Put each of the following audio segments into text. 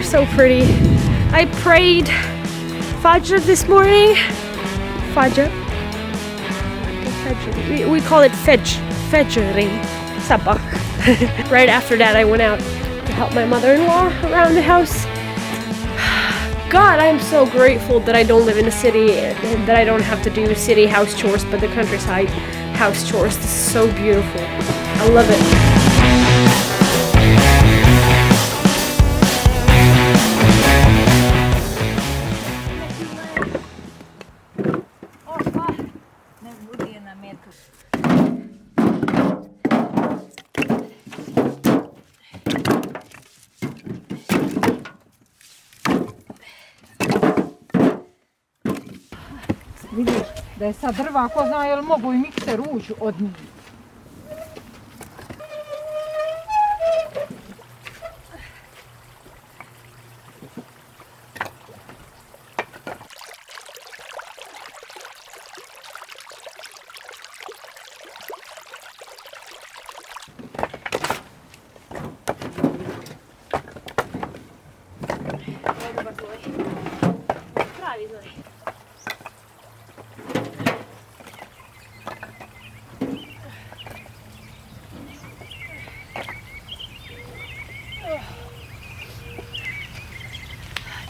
so pretty. I prayed Fajr this morning. Fajr? We call it Fajring. Sabah. Right after that, I went out to help my mother-in-law around the house. God, I'm so grateful that I don't live in a city and that I don't have to do city house chores, but the countryside house chores. This is so beautiful. I love it. Vidiš, da je sad drva, ko zna je li mogu i mikser ući od njih.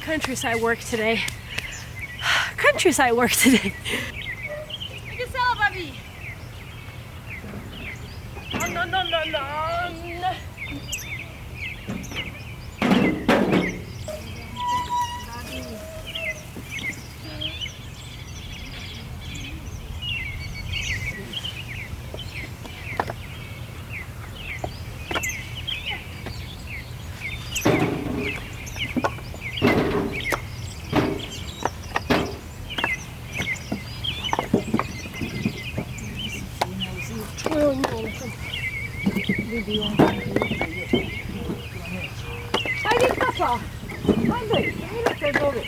Countryside work today. Countryside work today. No. Hajde kapa! Hajde se dole!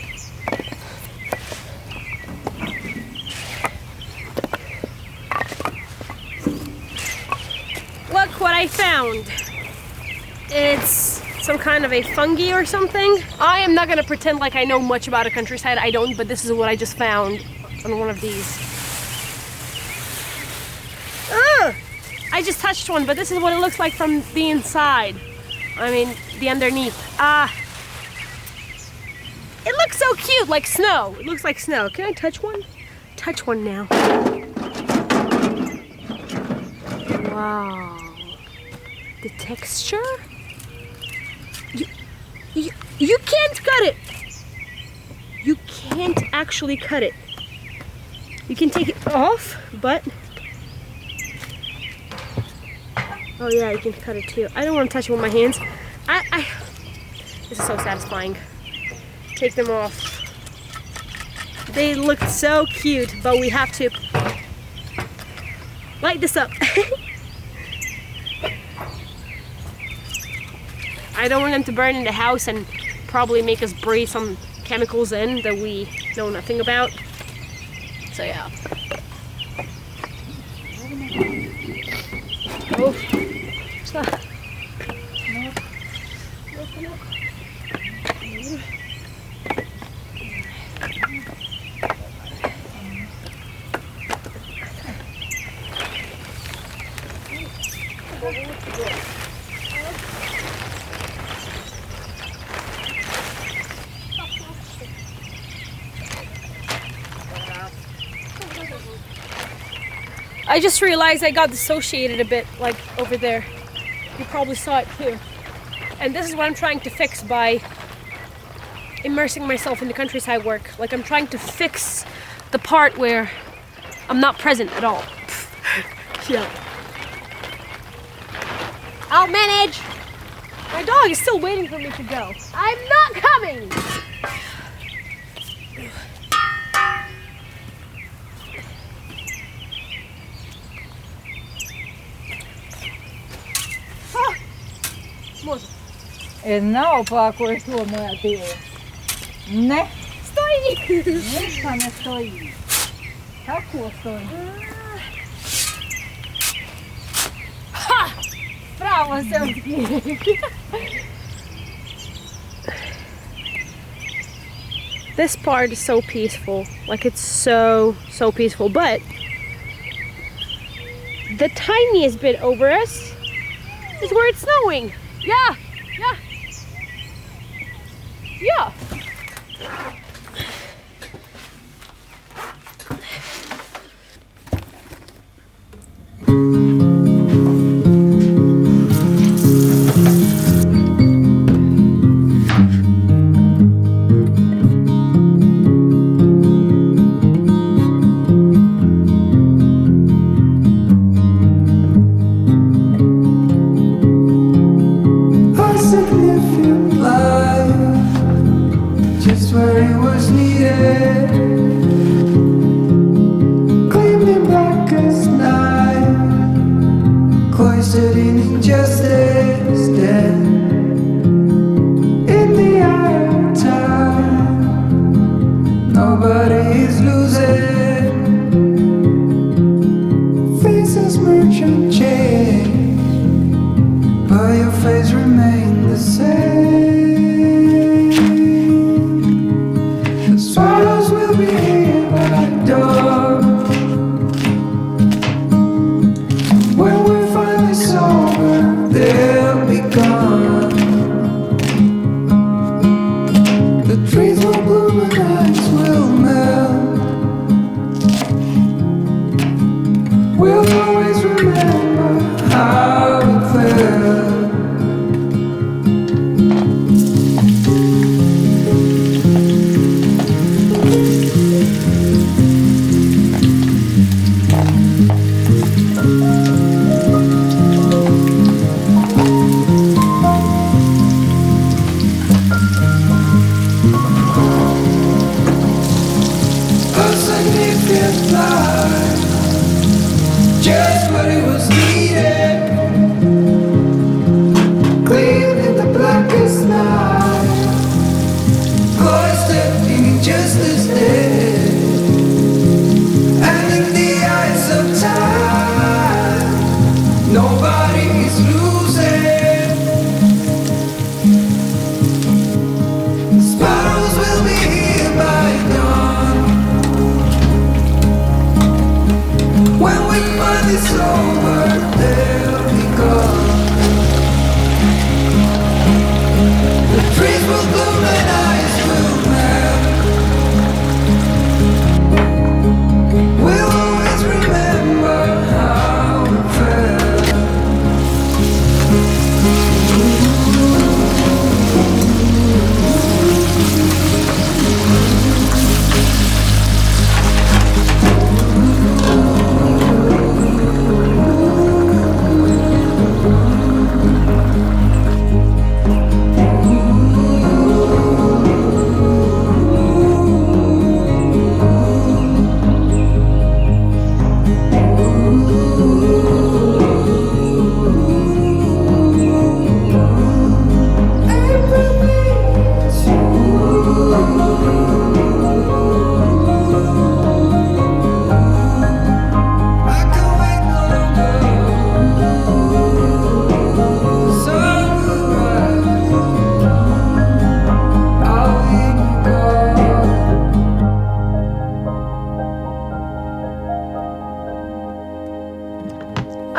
Look what I found! It's some kind of a fungi or something. I am not gonna pretend like I know much about a countryside. I don't, but this is what I just found on one of these. I just touched one, but this is what it looks like from the inside. I mean, the underneath. It looks so cute, like snow. It looks like snow. Can I touch one? Touch one now. Wow. The texture? You can't cut it. You can't actually cut it. You can take it off, but... Oh yeah, you can cut it too. I don't want to touch it with my hands. This is so satisfying. Take them off. They look so cute, but we have to light this up. I don't want them to burn in the house and probably make us breathe some chemicals in that we know nothing about. So yeah. Oh. I just realized I got dissociated a bit, like over there. You probably saw it too. And this is what I'm trying to fix by immersing myself in the countryside work. Like I'm trying to fix the part where I'm not present at all. Yeah. I'll manage. My dog is still waiting for me to go. I'm not coming. Naopako je to moja tijela. Ne. Stoji. Ništa ne stoji. Kako stoji? Ha! Pravo se odskije. This part is so peaceful. Like, it's so peaceful. But the tiniest bit over us is where it's snowing. Yeah.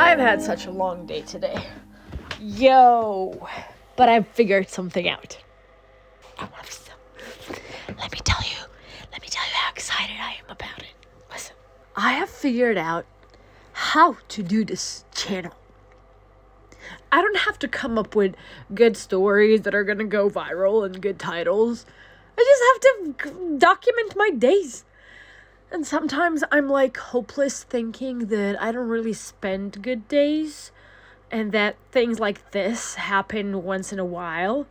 I've had such a long day today. But I've figured something out. Let me tell you how excited I am about it. Listen, I have figured out how to do this channel. I don't have to come up with good stories that are gonna go viral and good titles. I just have to document my days. And sometimes I'm like hopeless thinking that I don't really spend good days and that things like this happen once in a while.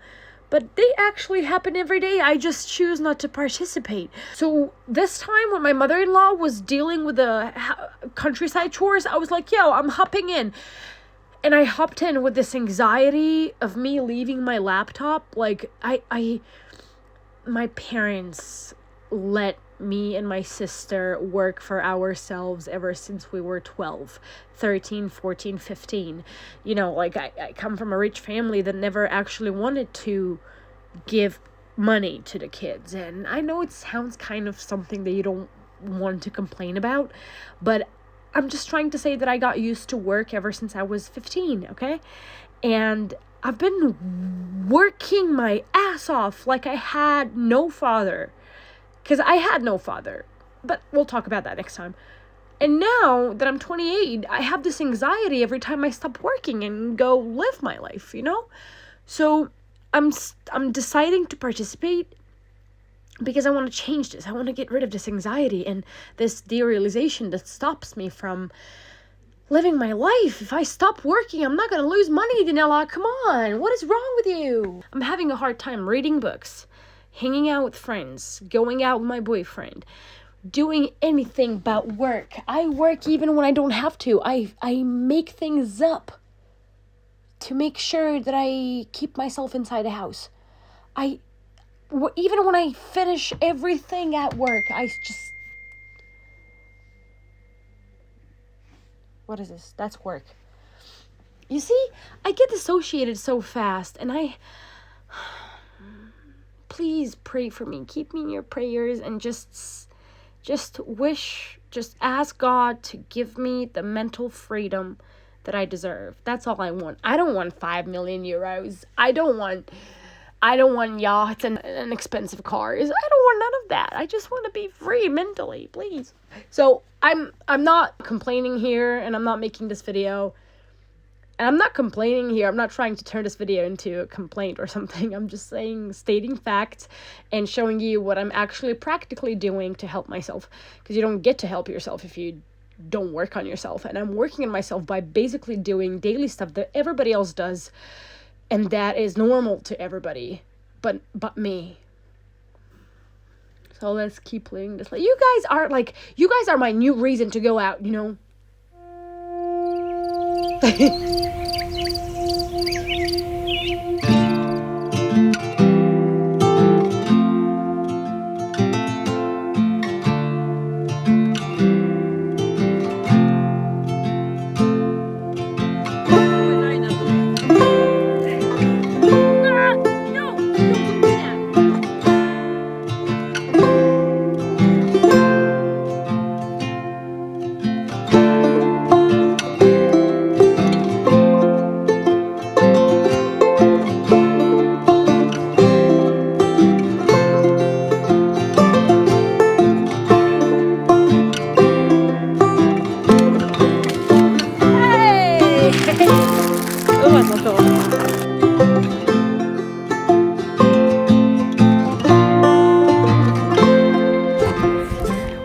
But they actually happen every day. I just choose not to participate. So this time when my mother-in-law was dealing with the countryside chores, I was like, I'm hopping in. And I hopped in with this anxiety of me leaving my laptop. Like, my parents let me and my sister work for ourselves ever since we were 12, 13, 14, 15. I come from a rich family that never actually wanted to give money to the kids. And I know it sounds kind of something that you don't want to complain about, but I'm just trying to say that I got used to work ever since I was 15, okay? And I've been working my ass off like I had no father. Because I had no father. But we'll talk about that next time. And now that I'm 28, I have this anxiety every time I stop working and go live my life, you know? So I'm deciding to participate because I want to change this. I want to get rid of this anxiety and this derealization that stops me from living my life. If I stop working, I'm not going to lose money, Danella. Come on. What is wrong with you? I'm having a hard time reading books, hanging out with friends, going out with my boyfriend, doing anything but work. I work even when I don't have to. I make things up to make sure that I keep myself inside the house. Even when I finish everything at work, what is this? That's work. You see, I get dissociated so fast, and please pray for me. Keep me in your prayers, and just ask God to give me the mental freedom that I deserve. That's all I want. I don't want 5 million euros. I don't want yachts and expensive cars. I don't want none of that. I just want to be free mentally, please. So I'm not complaining here, and I'm not making this video. And I'm not complaining here. I'm not trying to turn this video into a complaint or something. I'm just stating facts and showing you what I'm actually practically doing to help myself. Because you don't get to help yourself if you don't work on yourself. And I'm working on myself by basically doing daily stuff that everybody else does. And that is normal to everybody, but me. So let's keep playing this. You guys are my new reason to go out, you know?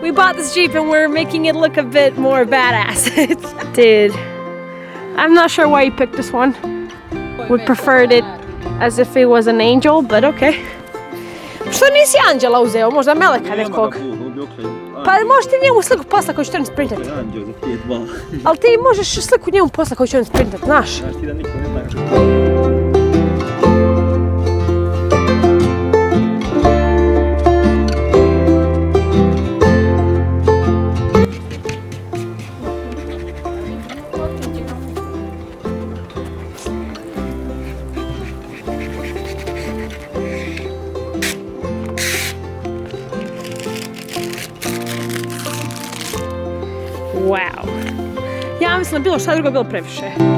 We bought this Jeep and we're making it look a bit more badass. Dude, I'm not sure why you picked this one. We preferred it as if it was an angel, but okay. Što nisi anđela uzeo? Možda meleka nekog? Pa možeš ti njemu sliku posla koju ću ti sprintati. Ali ti možeš sliku njemu posla koju ću ti sprintati, znaš? Wow. Ja mislim da bilo šta drugo bilo previše.